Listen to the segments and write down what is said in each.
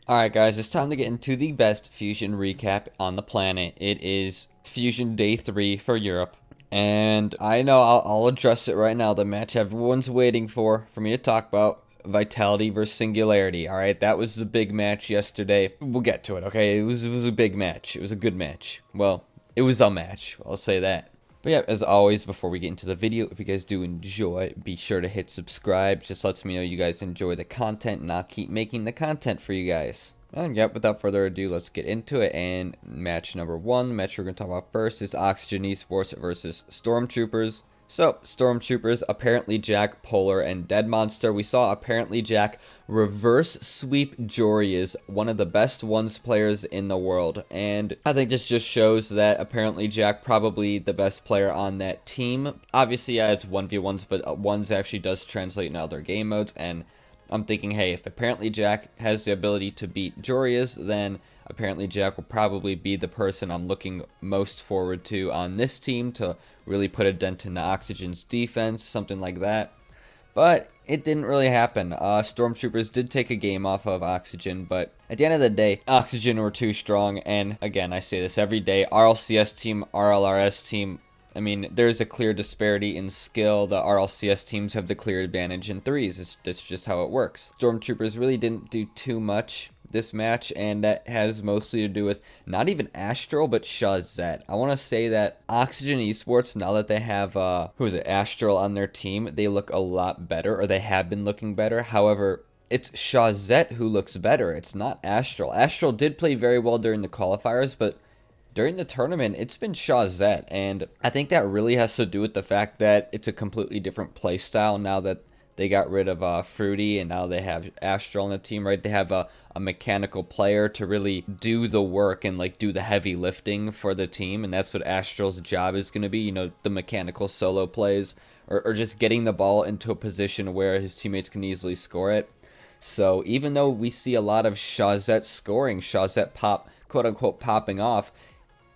Alright guys, it's time to get into the best Fusion recap on the planet. It is Fusion Day 3 for Europe. And I know I'll address it right now. The match everyone's waiting for me to talk about. Vitality versus Singularity. Alright, that was the big match yesterday. We'll get to it, okay? It was a big match. It was a good match. Well, it was a match. I'll say that. But yeah, as always, before we get into the video, if you guys do enjoy, be sure to hit subscribe. Just lets me know you guys enjoy the content, and I'll keep making the content for you guys. And yep, without further ado, let's get into it. And match number one, the match we're going to talk about first is Oxygen Esports versus Stormtroopers. So, Stormtroopers, Apparently Jack, Polar, and Dead Monster. We saw Apparently Jack reverse sweep Joreuz, one of the best ones players in the world. And I think this just shows that Apparently Jack probably the best player on that team. Obviously, yeah, it's 1v1s, but ones actually does translate in other game modes. And I'm thinking, hey, if Apparently Jack has the ability to beat Joreuz, then Apparently Jack will probably be the person I'm looking most forward to on this team to really put a dent in the Oxygen's defense, something like that. But it didn't really happen. Stormtroopers did take a game off of Oxygen, but at the end of the day, Oxygen were too strong. And again, I say this every day, RLCS team, RLRS team, I mean, there's a clear disparity in skill. The RLCS teams have the clear advantage in threes. That's just how it works. Stormtroopers really didn't do too much this match, and that has mostly to do with not even Aztral, but Shazette. I want to say that Oxygen Esports, now that they have, Aztral on their team, they look a lot better, or they have been looking better. However, it's Shazette who looks better. It's not Aztral. Aztral did play very well during the qualifiers, but during the tournament, it's been Shazette, and I think that really has to do with the fact that it's a completely different play style now that they got rid of Fruity, and now they have Aztral on the team, right? They have a mechanical player to really do the work and, like, do the heavy lifting for the team, and that's what Astral's job is going to be, you know, the mechanical solo plays, or just getting the ball into a position where his teammates can easily score it. So even though we see a lot of Shazette scoring, Shazette quote-unquote popping off,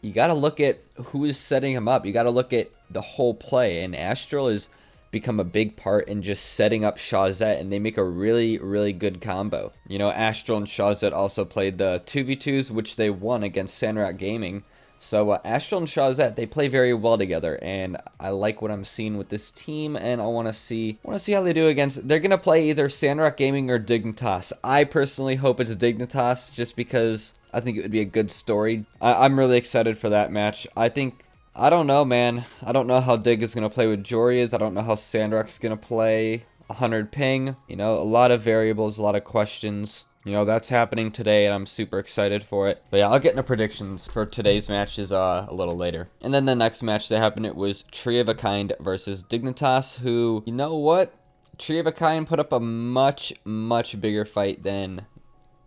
you got to look at who is setting him up. You got to look at the whole play, and Aztral has become a big part in just setting up Shazette, and they make a really, really good combo. You know, Aztral and Shazette also played the 2v2s, which they won against Sandrock Gaming. So Aztral and Shazette, they play very well together, and I like what I'm seeing with this team, and I want to see how they do against. They're gonna play either Sandrock Gaming or Dignitas. I personally hope it's Dignitas, just because I think it would be a good story. I'm really excited for that match. I don't know, man. I don't know how Dig is going to play with Joreuz. I don't know how Sandrock's going to play. 100 ping. You know, a lot of variables, a lot of questions. You know, that's happening today, and I'm super excited for it. But yeah, I'll get into predictions for today's matches a little later. And then the next match that happened, it was Tree of a Kind versus Dignitas, who, you know what? Tree of a Kind put up a much, much bigger fight than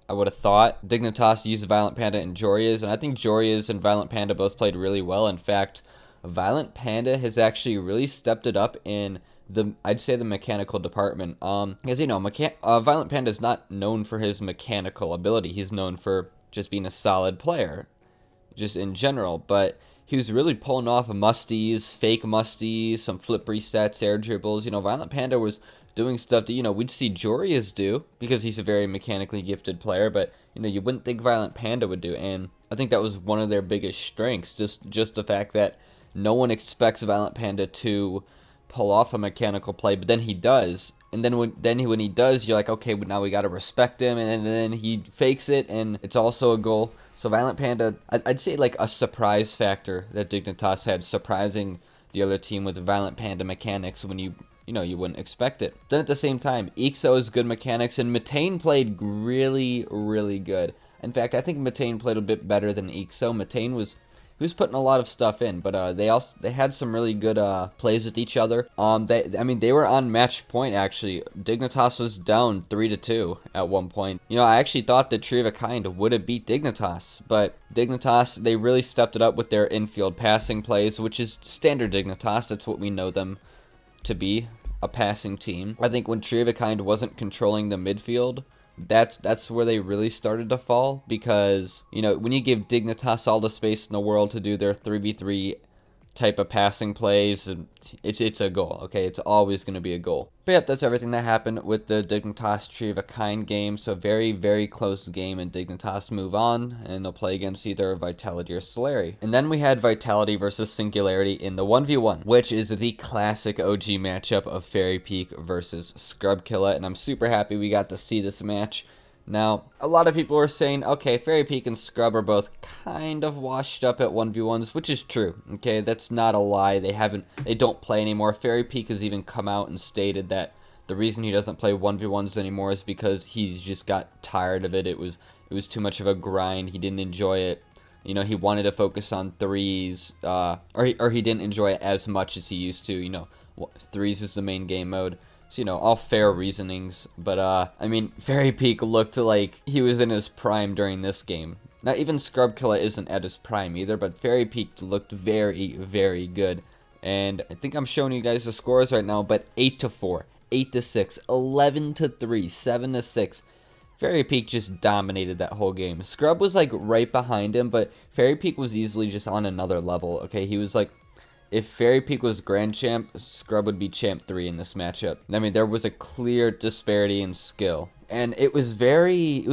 I would have thought. Dignitas used Violent Panda and Joreuz, and I think Joreuz and Violent Panda both played really well. In fact, Violent Panda has actually really stepped it up in I'd say the mechanical department. Because, you know, Violent Panda is not known for his mechanical ability. He's known for just being a solid player, just in general. But he was really pulling off musties, fake musties, some flip restats, air dribbles. You know, Violent Panda was doing stuff that, you know, we'd see Joreuz do because he's a very mechanically gifted player, but, you know, you wouldn't think Violent Panda would do. And I think that was one of their biggest strengths, just the fact that no one expects Violent Panda to pull off a mechanical play, but then he does. And then when he does, you're like, okay, but now we got to respect him, and then he fakes it, and it's also a goal. So Violent Panda, I'd say like a surprise factor that Dignitas had, surprising the other team with Violent Panda mechanics when you wouldn't expect it. Then at the same time, Ixo has good mechanics, and Matane played really, really good. In fact, I think Matane played a bit better than Ixo. Matane was putting a lot of stuff in, but they had some really good plays with each other. They were on match point actually. Dignitas was down 3-2 at one point. You know, I actually thought that Tree of a Kind would have beat Dignitas, but Dignitas, they really stepped it up with their infield passing plays, which is standard Dignitas. That's what we know them to be, a passing team. I think when Tree of a Kind wasn't controlling the midfield, that's where they really started to fall, because, you know, when you give Dignitas all the space in the world to do their 3v3 type of passing plays, and it's a goal, okay? It's always going to be a goal. But yep, that's everything that happened with the Dignitas Tree of a Kind game. So very, very close game, and Dignitas move on, and they'll play against either Vitality or Solari. And then we had Vitality versus Singularity in the 1v1, which is the classic OG matchup of Fairy Peak versus Scrubkilla, and I'm super happy we got to see this match. Now, a lot of people are saying, okay, Fairy Peak and Scrub are both kind of washed up at 1v1s, which is true, okay? That's not a lie. They don't play anymore. Fairy Peak has even come out and stated that the reason he doesn't play 1v1s anymore is because he's just got tired of it. It was too much of a grind. He didn't enjoy it. You know, he wanted to focus on threes, or he didn't enjoy it as much as he used to. You know, threes is the main game mode. So, you know, all fair reasonings. But, I mean, Fairy Peak looked like he was in his prime during this game. Not even Scrubkilla isn't at his prime either, but Fairy Peak looked very, very good. And I think I'm showing you guys the scores right now, but 8-4, 8-6, 11-3, 7-6. Fairy Peak just dominated that whole game. Scrub was, like, right behind him, but Fairy Peak was easily just on another level, okay? He was, like, if Fairy Peak was Grand Champ, Scrub would be Champ 3 in this matchup. I mean, there was a clear disparity in skill. And it was very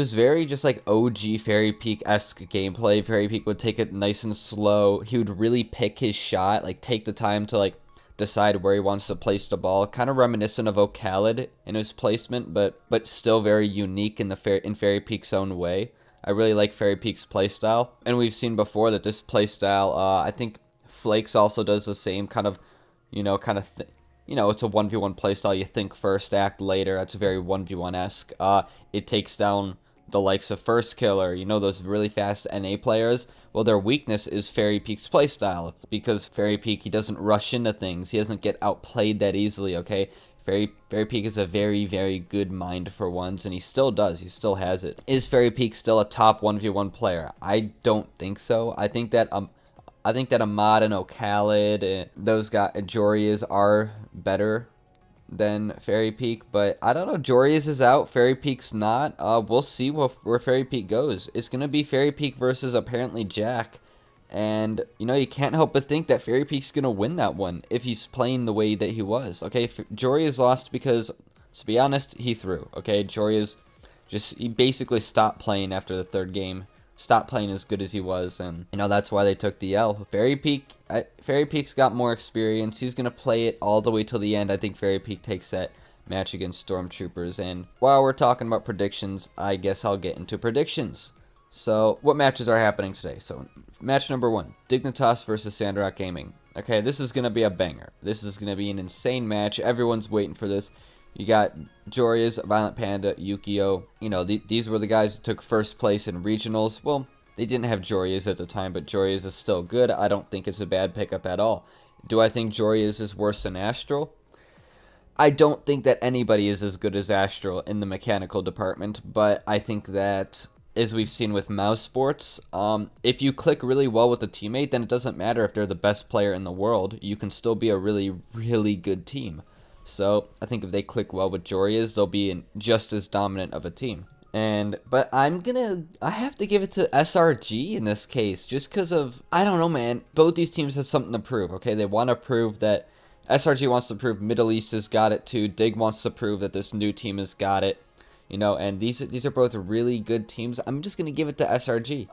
just like OG Fairy Peak-esque gameplay. Fairy Peak would take it nice and slow. He would really pick his shot, like take the time to like decide where he wants to place the ball. Kind of reminiscent of Ocalid in his placement, but still very unique in Fairy Peak's own way. I really like Fairy Peak's playstyle. And we've seen before that this playstyle, I think Flakes also does the same kind of, it's a 1v1 playstyle. You think first, act later. That's very 1v1-esque. It takes down the likes of First Killer, those really fast NA players. Well, their weakness is Fairy Peak's playstyle, because Fairy Peak, he doesn't rush into things. He doesn't get outplayed that easily, okay? Fairy Peak is a very, very good mind for once, and he still does. He still has it. Is Fairy Peak still a top 1v1 player? I don't think so. I think that Ahmad and Ocalid, those guys, Joreuz are better than Fairy Peak, but I don't know. Joreuz is out, Fairy Peak's not. We'll see where Fairy Peak goes. It's going to be Fairy Peak versus apparently Jack, and, you can't help but think that Fairy Peak's going to win that one if he's playing the way that he was. Okay, Joreuz lost because, to be honest, he threw. Okay, Joreuz he basically stopped playing after the third game. Stopped playing as good as he was, and that's why they took the L. Fairy Peak's got more experience. He's gonna play it all the way till the end. I think Fairy Peak takes that match against Stormtroopers. And while we're talking about predictions, I guess I'll get into predictions. So what matches are happening today? So match number 1, Dignitas versus Sandrock Gaming. Okay, this is gonna be a banger. This is gonna be an insane match. Everyone's waiting for this. You got Joreuz, Violent Panda, Yukio. These were the guys who took first place in regionals. Well, they didn't have Joreuz at the time, but Joreuz is still good. I don't think it's a bad pickup at all. Do I think Joreuz is worse than Aztral? I don't think that anybody is as good as Aztral in the mechanical department, but I think that, as we've seen with mouse sports, if you click really well with a teammate, then it doesn't matter if they're the best player in the world. You can still be a really, really good team. So I think if they click well with Joreuz, they'll be just as dominant of a team. But I have to give it to SRG in this case, just because of, I don't know, man. Both these teams have something to prove, okay? They want to prove that, SRG wants to prove Middle East has got it too. Dig wants to prove that this new team has got it. And these are both really good teams. I'm just going to give it to SRG.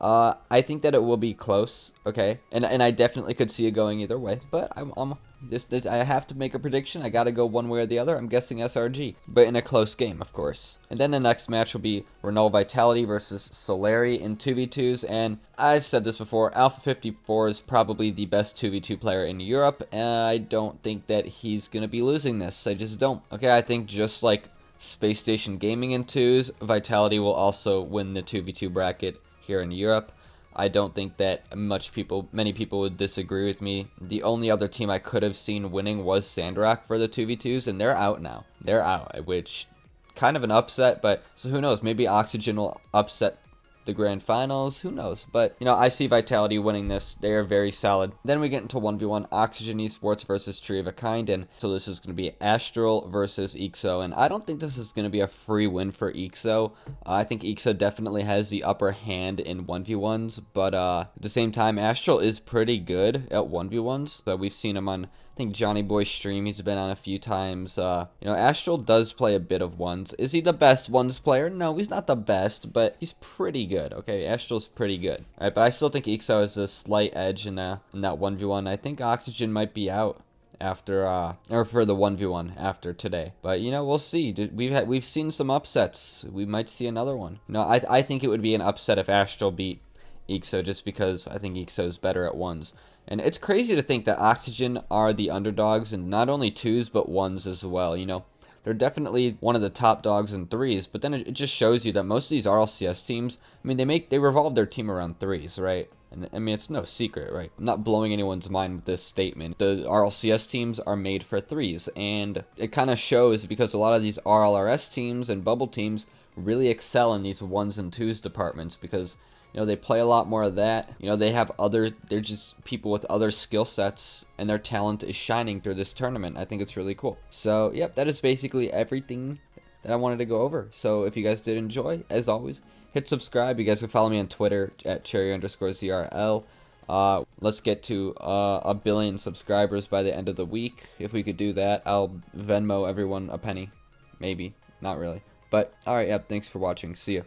I think that it will be close, okay? And I definitely could see it going either way, but I have to make a prediction. I got to go one way or the other. I'm guessing SRG, but in a close game, of course. And then the next match will be Renault Vitality versus Solari in 2v2s, and I've said this before, Alpha 54 is probably the best 2v2 player in Europe, and I don't think that he's going to be losing this. I just don't. Okay, I think just like Space Station Gaming in 2s, Vitality will also win the 2v2 bracket here in Europe. I don't think that many people would disagree with me. The only other team I could have seen winning was Sandrock for the 2v2s, and they're out now. They're out, which kind of an upset, but so who knows? Maybe Oxygen will upset the grand finals. Who knows? But, you know, I see Vitality winning this. They are very solid. Then we get into 1v1 Oxygen Esports versus Tree of a Kind. And so this is going to be Aztral versus EXO. And I don't think this is going to be a free win for EXO. I think EXO definitely has the upper hand in 1v1s. But at the same time, Aztral is pretty good at 1v1s. So we've seen him on, I think, Johnny Boy's stream. He's been on a few times. You know, Aztral does play a bit of ones. Is he the best ones player? No, he's not the best, but he's pretty good. Okay, Astral's pretty good. All right, but I still think EXO has a slight edge in that 1v1. I think Oxygen might be out after or for the 1v1 after today, but you know, we'll see. We've seen some upsets. We might see another one. You know, I think it would be an upset if Aztral beat EXO, just because I think EXO is better at ones. And it's crazy to think that Oxygen are the underdogs in not only twos but ones as well. You know, they're definitely one of the top dogs in threes, but then it just shows you that most of these RLCS teams, I mean, they revolve their team around threes, right? And I mean, it's no secret, right? I'm not blowing anyone's mind with this statement. The RLCS teams are made for threes, and it kind of shows because a lot of these RLRS teams and bubble teams really excel in these ones and twos departments because, you know, they play a lot more of that. You know, they're just people with other skill sets, and their talent is shining through this tournament. I think it's really cool. So, yep, that is basically everything that I wanted to go over. So, if you guys did enjoy, as always, hit subscribe. You guys can follow me on Twitter at cherry_ZRL. Let's get to 1 billion subscribers by the end of the week. If we could do that, I'll Venmo everyone a penny. Maybe. Not really. But, alright, yep, thanks for watching. See ya.